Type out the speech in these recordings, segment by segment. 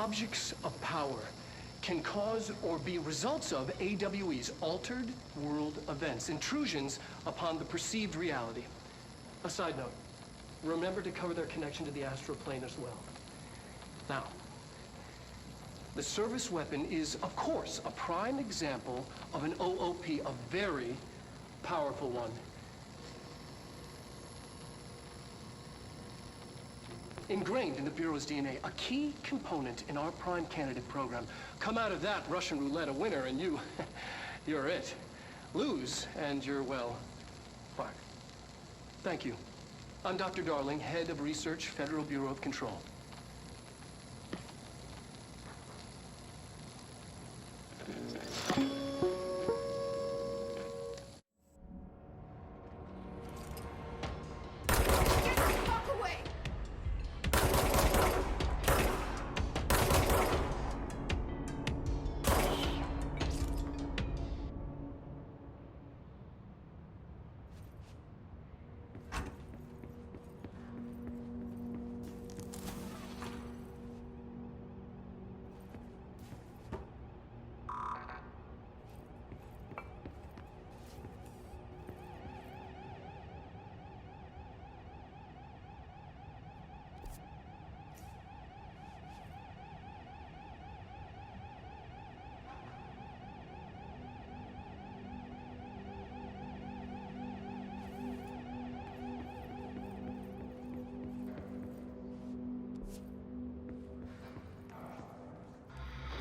objects of power can cause or be results of AWE's altered world events, intrusions upon the perceived reality. A side note, remember to cover their connection to the astral plane as well. Now, the service weapon is, of course, a prime example of an OOP, a very powerful one. Ingrained in the Bureau's DNA, a key component in our prime candidate program. Come out of that Russian roulette a winner and you're it. Lose and you're, well, fucked. Thank you. I'm Dr. Darling, Head of Research, Federal Bureau of Control.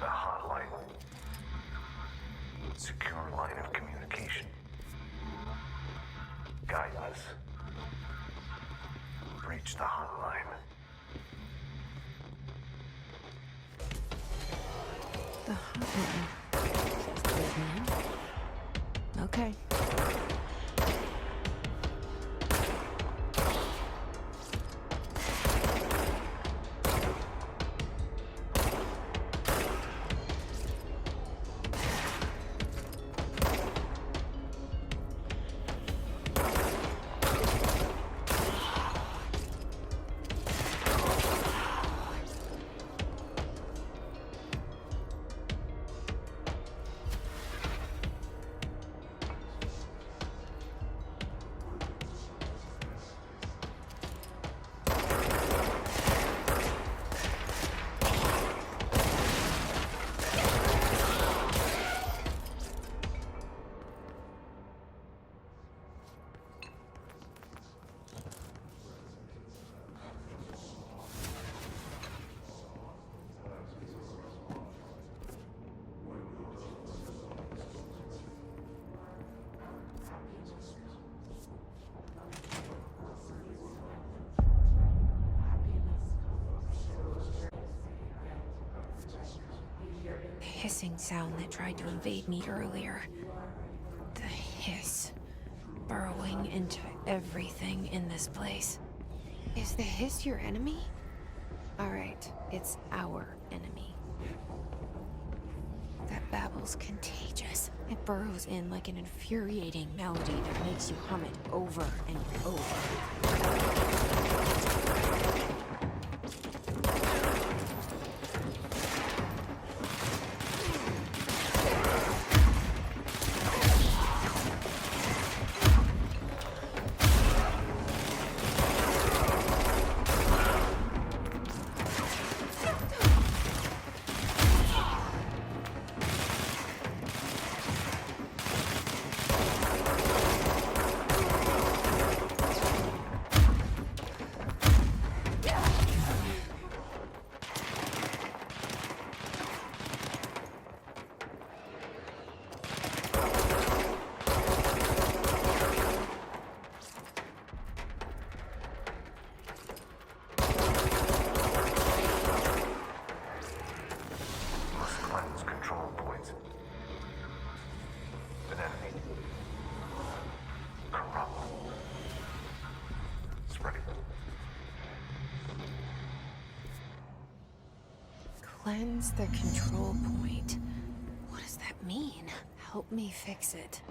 The hotline. Secure line of communication. Guide us. Reach the hotline. The hotline. Okay. Hissing sound that tried to invade me earlier. The hiss, burrowing into everything in this place. Is the hiss your enemy? Alright, it's our enemy. That babble's contagious. It burrows in like an infuriating melody that makes you hum it over and over. Cleanse the control point. What does that mean? Help me fix it.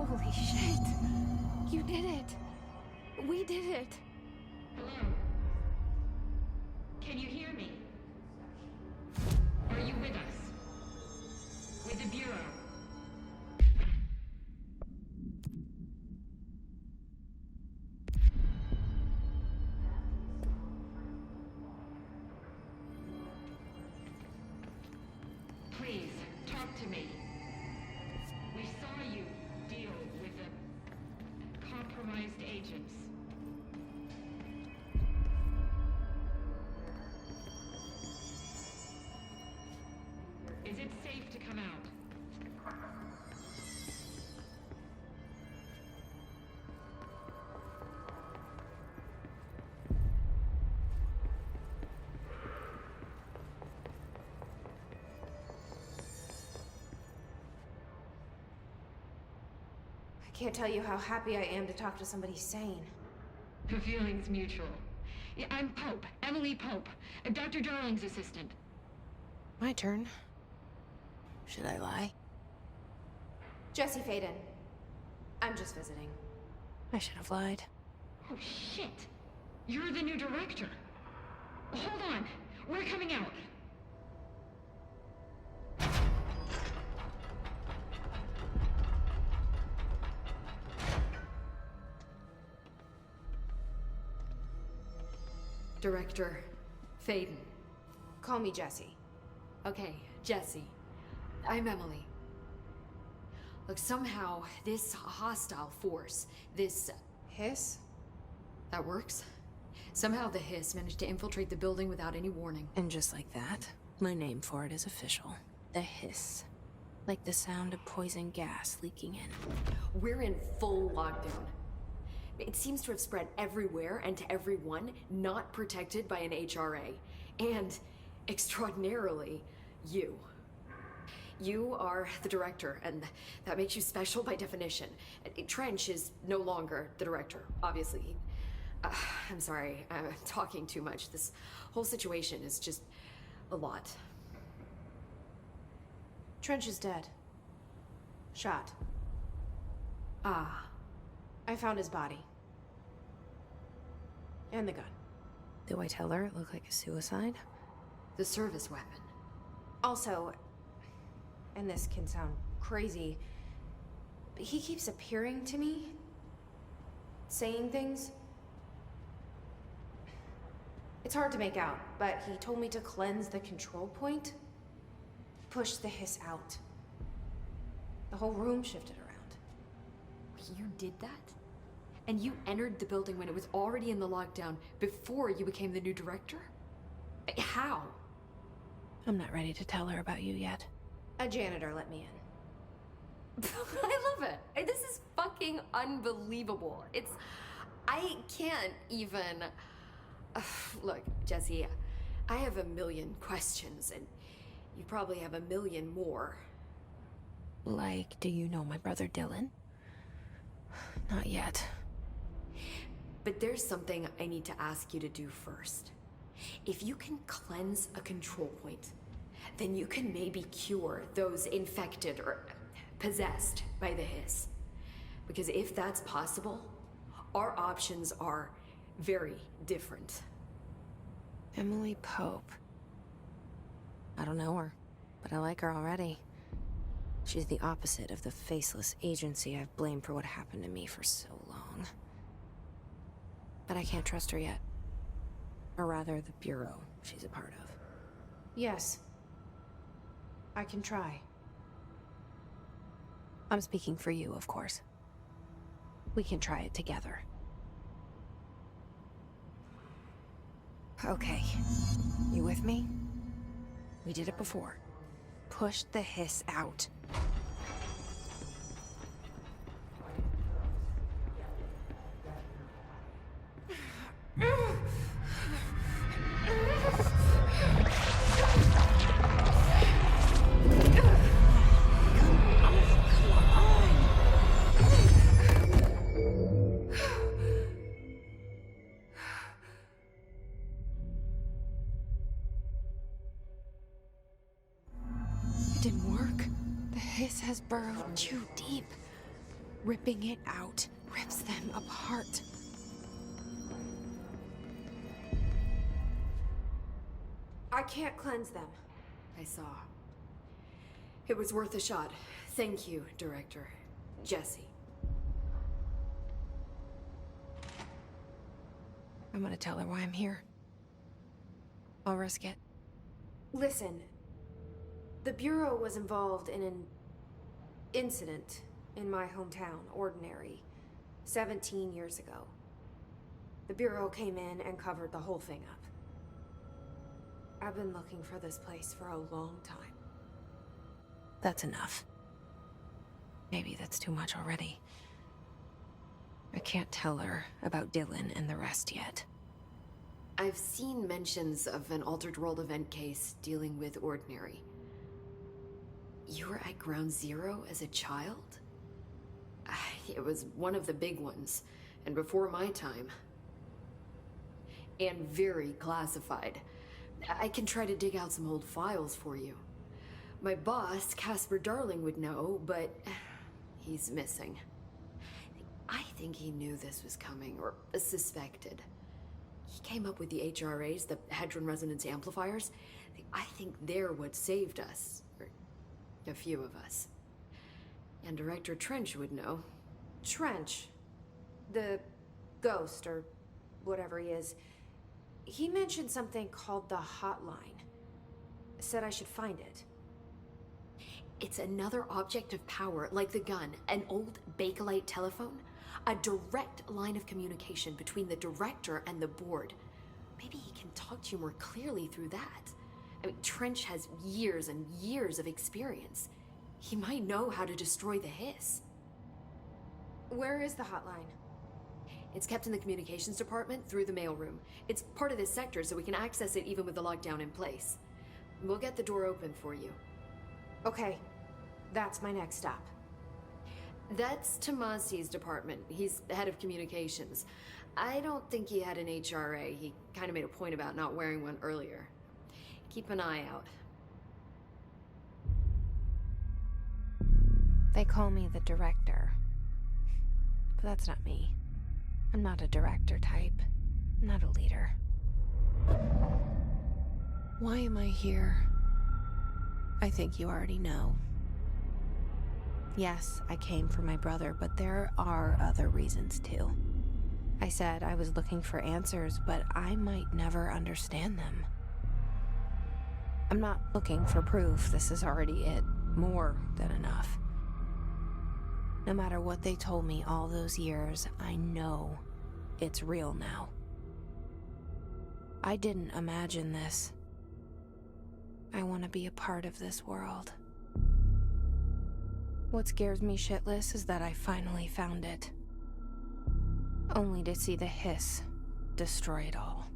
Holy shit. You did it. We did it. Hello? Can you hear me? Are you with us? With the Bureau? Please, talk to me. We saw you deal with the compromised agents. Is it safe to come out? I can't tell you how happy I am to talk to somebody sane. The feeling's mutual. Yeah, I'm Pope, Emily Pope, Dr. Darling's assistant. My turn. Should I lie? Jesse Faden. I'm just visiting. I should have lied. Oh, shit. You're the new director. Hold on. We're coming out. Director Faden. Call me Jesse. Okay, Jesse. I'm Emily. Look, somehow this hostile force, this... Hiss? that works? Somehow the hiss managed to infiltrate the building without any warning. And just like that, my name for it is official. The hiss. Like the sound of poison gas leaking in. We're in full lockdown. It seems to have spread everywhere and to everyone not protected by an HRA. And, extraordinarily, you. You are the director, and that makes you special by definition. Trench is no longer the director, obviously. I'm sorry, I'm talking too much. This whole situation is just a lot. Trench is dead. Shot. Ah. I found his body. And the gun. Do I tell her it looked like a suicide? The service weapon. Also, and this can sound crazy, but he keeps appearing to me, saying things. It's hard to make out, but he told me to cleanse the control point, push the hiss out. The whole room shifted around. You did that? And you entered the building when it was already in the lockdown before you became the new director? How? I'm not ready to tell her about you yet. A janitor let me in. I love it. This is fucking unbelievable. I can't even... Look, Jesse, I have a million questions, and you probably have a million more. Like, do you know my brother Dylan? Not yet. But there's something I need to ask you to do first. If you can cleanse a control point, then you can maybe cure those infected or possessed by the hiss. Because if that's possible, our options are very different. Emily Pope. I don't know her, but I like her already. She's the opposite of the faceless agency I've blamed for what happened to me for so long. But I can't trust her yet. Or rather, the Bureau she's a part of. Yes. I can try. I'm speaking for you, of course. We can try it together. Okay. You with me? We did it before. Push the hiss out. It didn't work. The hiss has burrowed too deep. Ripping it out rips them apart. I can't cleanse them. I saw. It was worth a shot. Thank you, Director. Jesse. I'm gonna tell her why I'm here. I'll risk it. Listen, the Bureau was involved in an incident in my hometown, Ordinary, 17 years ago. The Bureau came in and covered the whole thing up. I've been looking for this place for a long time. That's enough. Maybe that's too much already. I can't tell her about Dylan and the rest yet. I've seen mentions of an Altered World event case dealing with Ordinary. You were at Ground Zero as a child? It was one of the big ones, and before my time. And very classified. I can try to dig out some old files for you. My boss, Casper Darling, would know, but he's missing. I think he knew this was coming, or suspected. He came up with the HRAs, the Hadron Resonance Amplifiers. I think they're what saved us. Or a few of us. And Director Trench would know. Trench, the ghost, or whatever he is, he mentioned something called the Hotline. Said I should find it. It's another object of power, like the gun, an old Bakelite telephone. A direct line of communication between the Director and the board. Maybe he can talk to you more clearly through that. I mean, Trench has years and years of experience. He might know how to destroy the hiss. Where is the hotline? It's kept in the communications department through the mailroom. It's part of this sector, so we can access it even with the lockdown in place. We'll get the door open for you. Okay, that's my next stop. That's Tomasi's department. He's the head of communications. I don't think he had an HRA. He kind of made a point about not wearing one earlier. Keep an eye out. They call me the Director. But that's not me. I'm not a director type. I'm not a leader. Why am I here? I think you already know. Yes, I came for my brother, but there are other reasons too. I said I was looking for answers, but I might never understand them. I'm not looking for proof. This is already it. More than enough. No matter what they told me all those years, I know it's real now. I didn't imagine this. I want to be a part of this world. What scares me shitless is that I finally found it. Only to see the hiss destroy it all.